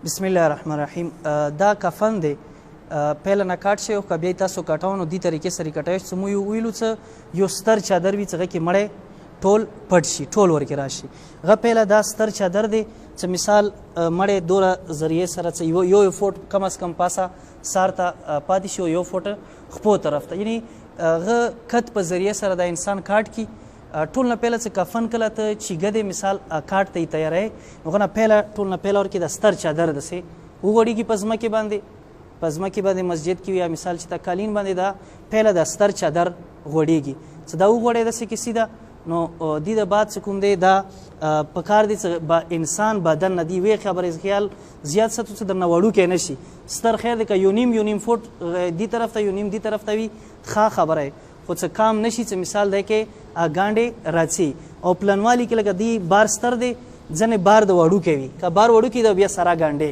بسم الله الرحمن الرحیم. دا کفن دی پهله نه کاټ شوی او که بیا یې تاسو کاټو نو دې طریقې سره یې کټوی چې موږ ویلو څه یو ستر چادر وي چې هغه کې مړی ټول پټ شي، ټول ورکې راشي. هغه پهله دا ستر چادر دی چې مثال مړی دوره ذریعې سره څه یو فوټ کم از کم پاسه سار ته پاتې شي او یو فوټ خپو طرف ته، یعنی هغه کت په ذریعې سره دا انسان کاټ کی. ټول نه پهله چې کفن کله ته چیګه دی مثال کاټ ته یې تیاروي نو هغه نه پهله ټول نه پهله ورکې د ستر چادر داسې وغوړېږي په ځمکې باندې، په ځمکې باندې مسجد کې یا مثال چې د قالین باندې دا پهله د ستر چادر غوړېږي. چې دا وغوړې داسې کیسې ده نو دې د بعد چې کوم دی دا پکار دی چې انسان بدن نه دی وی خبرې خیال زیات ساتو چې درنه وړوکی نه شي. ستر خیر دی که یو نیم فوټ دې طرف ته یو نیم دې طرف ته وي ښه خبره خو څه کام نشي چې مثال دی کې ګانډې راځي او پلنوالي کې لکه دی بار ستر دی ځنې بار د وړوکی وي، که بار وړوکی دی بیا سره ګانډې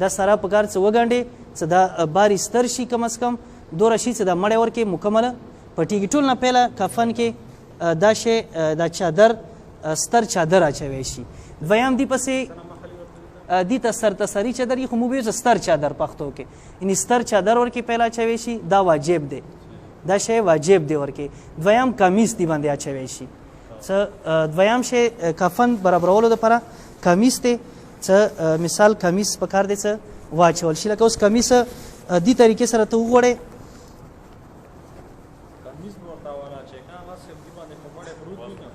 دا سره پکار چې وګانډې چې دا بار ستر شي کم از کم دوره شي چې دا مړی ورکې مکمله پټېږي. ټول نه پهله کفن کې دا شی دا چادر ستر چادر اچوی شي. دویم دی پسې دې ته سرتسري چادر یې خو موږ وایو ستر چادر پښتو کې، یعنې ستر چادر ورکې پهله اچوی شي، دا واجب دی، دا شی واجب دی ورکې. دویم کمیس دی باندې اچوی شي. دویم شی کفن برابرولو دپاره کمیس دی چې مثال کمیس پکار دی چې واچول شي. لکه اوس کمیس دې طریقې سره ته وغوړې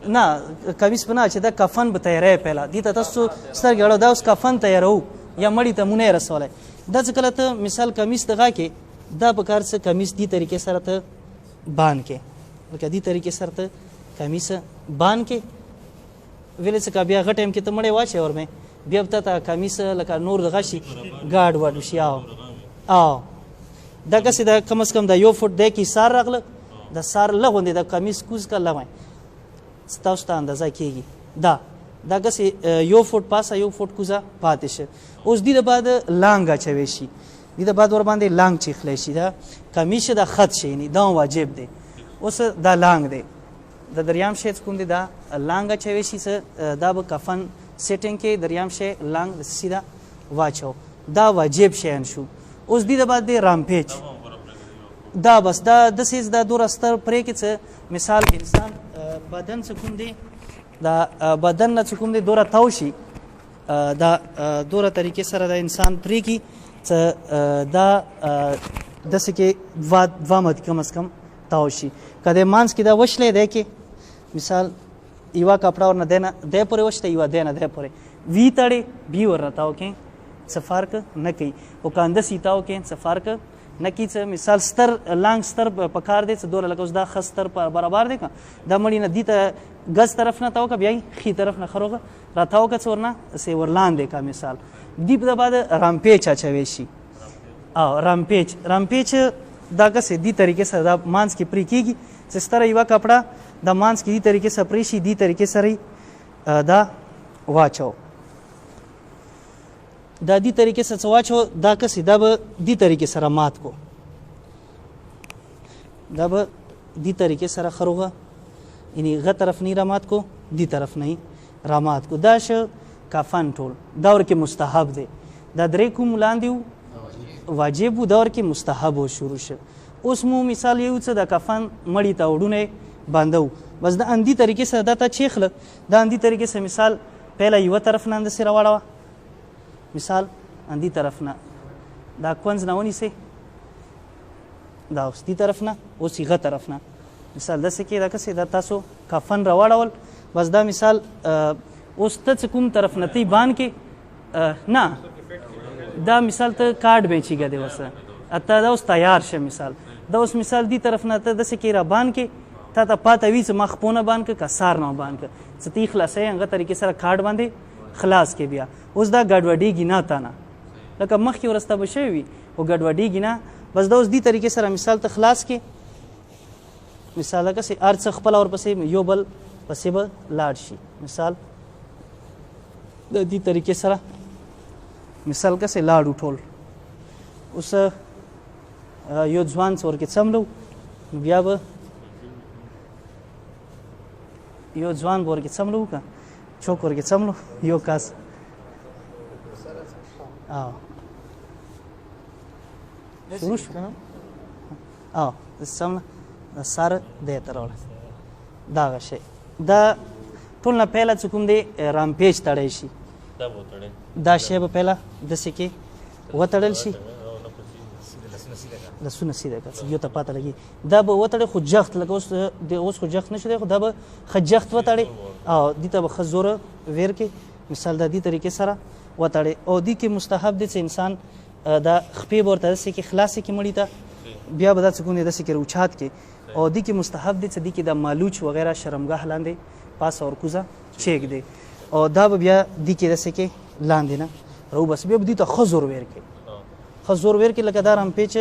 نه کمیس په نه چې دا کفن به تیاری پهله دې ته تاسو سترګې اړو دا اوس کفن تیارو یا مړي ته مونږ یې رسولی. دا چې کله ته مثال کمیس دغه کې دا پکار څه کمیس دې طریقې سره ته باند کې، لکه دې طریقې سره ته کمیس باند کې ویلې څه که بیا هغه ټایم کې ته مړی واچوې ورمې بیا به ته کمیس لکه نور دغه شي ګاډ واډ وشي. او دا کسې دا کم از کم دا یو فوټ دی کې سار راغله د سار لږ غوندې د کمیس کوز که لغوی ستاسو ته اندازه کېږي دا کسې یو فوټ پاسه یو فوټ کوزه پاتې شه. اوس دې د بعد لانګ اچوی شي، دې د بعد ورباندې لانګ چیخلی شي. دا کمیس دا خط شي یعنې دا واجب دی. اوس دا لانګ دی د دریم شی کوم دی دا لانګ اچوی شي څه دا به کفن سیټینګ کې دریم شی لانګ سیده واچو، دا واجب شیان شو. اوس دې د بعد دی رامپیچ، دا بس دا داسې دا دوره ستر پرې کې څه مثال انسان بدن څه کوم دی دا بدن نه څه کوم دی دوره تاو شي دا دوره طریقې سره د انسان پرې کې څه دا داسې کې دوه مت کم از کم تاو شي. که د مانځ کې دا وشلی دی کې مثال یوه کپړه ورنه دی پورې وشته یوه دی نه دی پورې وي تړې بي ورنه تاو کې څه فرق نه کوي او که اندسې تاو کې څه فرق نه کوي. څه مثال ستر لانګ ستر پکار دی څه دوله لکه اوس دا ښه ستر برابر دی که دا مړي نه دي ته ګز طرف نه تاو که بیا یې ښي طرف نه خروغه را تاو که څه ورنه سې ورلاندې که مثال دې په بعد رامپیچ اچوی شي. او رامپیچ دا کسې دې طریقې سره دا مانځ کې پرې کېږي چې ستره یوه کپړه دا مانځ کې دې طریقې سره پرې شي، دې طریقې سره دا واچو، دا دې طریقې سره څه واچو دا کسې دا به دې طریقې سره مات کو، دا به دې طریقې سره خروغه یعنې غه طرف نه رامات کو دې طرف نه رامات کو. دا ش کفن ټول دا ورکې مستحب دی. دا درې کوم لاندې و واجب و دا ورکې مستحب و شروع شه. اوس مو مثال یو څه د کفن مړي ته وړونه باندو بس د اندي طریقې سره دا ته چیخله دا اندي طریقې سره مثال پهله یوه طرف نه اندسې راواړوه مثال اندي طرف نه دا کونځ نه ونیسئ دا اوس دې طرف نه اوس یې غه طرف نه مثال داسې کې دا کسې دا تاسو کفن راواړول بس دا مثال اوس ته څه کوم طرف نه تی باند کې نه دا مثال ته کاټ بیچیږه دی ورسره اته دا اوس تیار شه مثال دا اوس مثال دې طرف نه ته داسې کې را باند کې تا ته پاته وي چې ما خپونه باند که سار نه باند که څه تی خلاصوي هغه طریقې سره کاټ باندې خلاص کې بیا اوس دا ګډوډېږي نه تا نه لکه مخکې ورسته به شوی وي خو ګډوډېږي نه بس دا اوس دې طریقې سره مثال ته خلاص کې مثال لکه سې هر څه خپله ورپسې یو بل پسې به لاړ شي. مثال د دې طریقې سره مثال کسې لاړو ټول اوس یو ځوان څه ورکې څملو نو بیا به یو ځوان به ورکې څملو که چوک ورکې څملو یو کس شروع شو سم سر دی ته راوړه دغه شی دا ټول نه پهله چې کوم دی رامپیج تړی شي دا شی به پهله داسې کې وتړل شي لاسونه سیده کړه یو ته پاته لګي دا به وتړی خو جغت لکه اوس خو جغت نشو دی خو دا به ښه جغت وتړی او دې ته به ښه زوره ویر کې مثال د دې طریقې سره وتړی او دې کې مستحب دی چې انسان دا خپې به ورته داسې کې خلاصې کې مړي ته بیا به دا څه کوم دی داسې کې روچات کې او دې کې مستحب دی چې دې کې د مالوچ وغیره شرمګاه لاندې پاس اور کوزه چیک دی او دا به بیا دې کې داسې کې لاندې نه رو بس بیا به دې ته ښه زور ویر کې ښه زور ویر کې لکه دا رامپیچ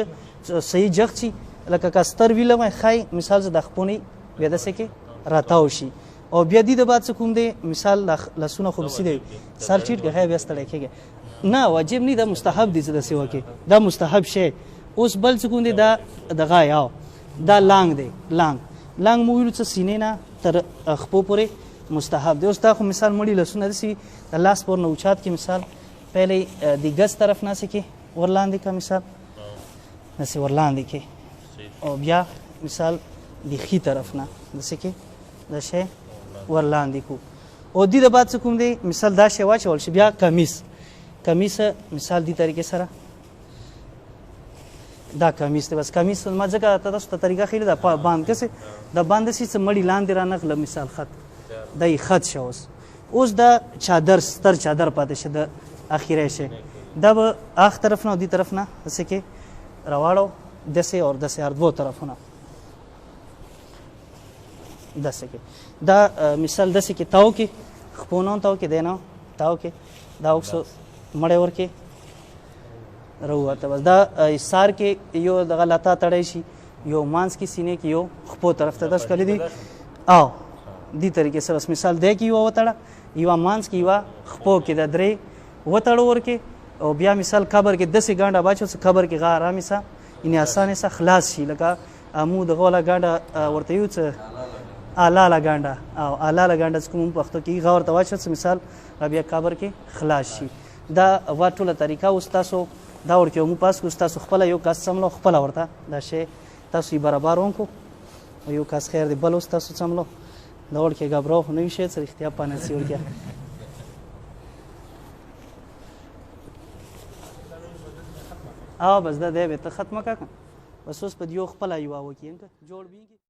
صحیح جغ شي لکه که ستر وي لمه ښایي مثال زه د خپونې بیا داسې کې راتاو شي او بیا دې د بعد څه کوم دی مثال لاسونه خو به سیده سر چیټ که ښایي بیا ستړی کېږي نه واجب نه دا مستحب دی چې داسې وکړي دا مستحب شی اوس بل څه کوم دی دا دغه یاو دا لانګ دی لانګ مو ویلو څه سینې نه تر خپو پورې مستحب دی اوس دا خو مثال مړي لاسونه داسې د لاس پور نه اوچات کې مثال پهلې د ګز طرف نه کې ورلاندې کا مثال داسې ورلاندې کې او بیا مثال د ښي طرف نه داسې کې دا شی ورلاندې کو او دې د بعد څه کوم دی مثال دا شی واچول شي بیا کمیس مثال دې طریقې سره دا کمیس دی بس کمیس ما ځکه تاسو ته طریقه ښیلې ده باند کسې دا باند داسې څه مړي لاندې رانغله مثال خط دا یې خط شه اوس دا چادر ستر چادر پاتې شه د اخیری شی دا به اخ طرف نه او دې طرف نه داسې کې راواړو داسې اور داسې هر دوه طرفونه داسې کې دا مثال داسې کې تاو کې خپونه تاو کې دی نه تاو کې دا اوس مړی ورکې راووته بس دا سار کې یو دغه لتا تړی شي یو مانس کې سینې کې یو خپو طرف ته داس کړی دي او دې طریقې سره مثال دی کې یو وتړه یو مانس کې یو خپو کې د درې وتړو ورکې او بیا مثال قبر کې داسې ګانډه باچو چې قبر کې غا آرامي سه یعنې اسانه سه خلاص شي لکه مو دغه والا ګانډه ورته یو څه آلاله ګانډه او آلاله ګانډه چې کوم پښتو کې غا ورته واچو چې مثال بیا قبر کې خلاص شي دا وا ټوله طریقه اوس تاسو دا ورکې مو پاس کو تاسو خپل یو کاس سملو خپل ورته دا شی تاسو یې برابر ونکو یو کاس خیر دی بل اوس تاسو سملو دا ورکې غبرو خو نه شي چې اختیار پانه سی ورکې بس دا دی به ته ختمه کا بس اوس په یو خپل یو وکینګ جوړ بینګ